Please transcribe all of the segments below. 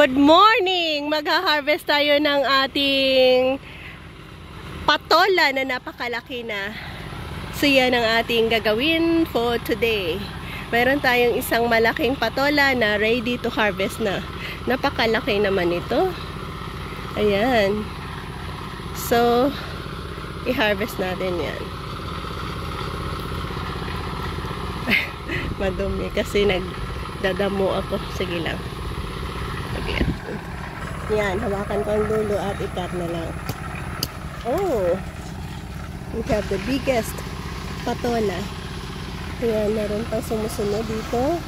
Good morning! Magha-harvest tayo ng ating patola na napakalaki na. So yan ang ating gagawin for today. Mayroon tayong isang malaking patola na ready to harvest na. Napakalaki naman ito. Ayan. So, i-harvest natin yan. Madumi kasi nagdadamo ako. Sige lang. Okay. Yan, hawakan ko ang dulo at ikat na lang. Oh! We have the biggest patola. Ayan, meron pang sumusunod dito.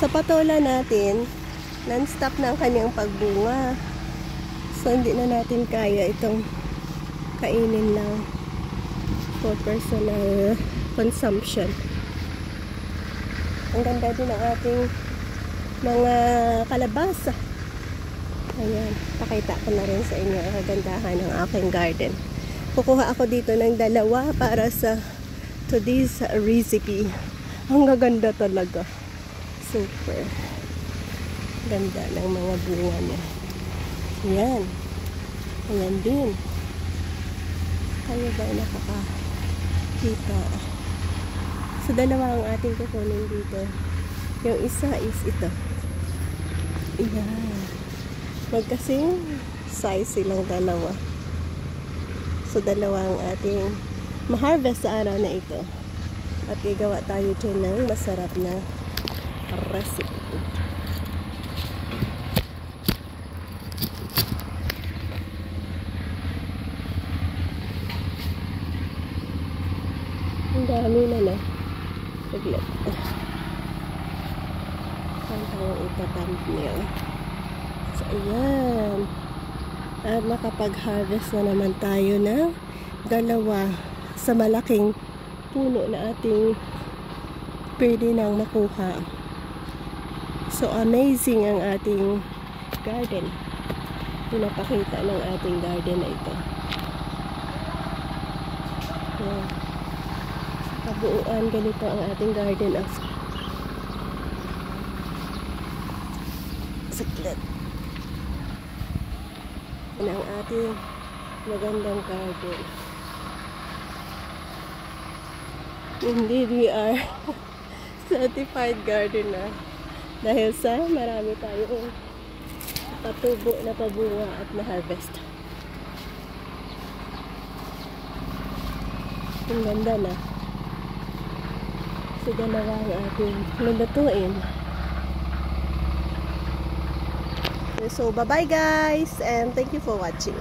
Sa patola natin, non-stop na ang kanyang pagbunga. So, hindi na natin kaya itong kainin lang for personal consumption. Ang ganda din ang ating mga kalabasa. Ayan, pakita ko na rin sa inyo ang kagandahan ng aking garden. Kukuha ako dito ng dalawa para sa today's recipe. Ang gaganda talaga. Super ganda ng mga bunga niya. Ayan. Ayan din. Kayo ba nakakakita? So, dalawa ang ating kukunin dito. Yung isa is ito. Ayan. Magkasing size silang dalawa. So, dalawa ang ating ma-harvest sa araw na ito. At igawa tayo dyan ng masarap na recipe. Ang dami na na. Saglit. Saan tayo ita-thumbnail? So, ayan. At nakapag-harvest na naman tayo ng dalawa sa malaking puno na ating pwede nang makuha. So, amazing ang ating garden. Pinapakita ng ating garden na ito. Ayan. Kabuuan, ganito ang ating garden of saglit. Yan ang ating magandang garden. Indeed, we are certified gardener dahil sa marami tayong patubo na pabunga at na-harvest. Ang ganda na. So, dalawa ang ating lulutuin. So, bye-bye guys, and thank you for watching.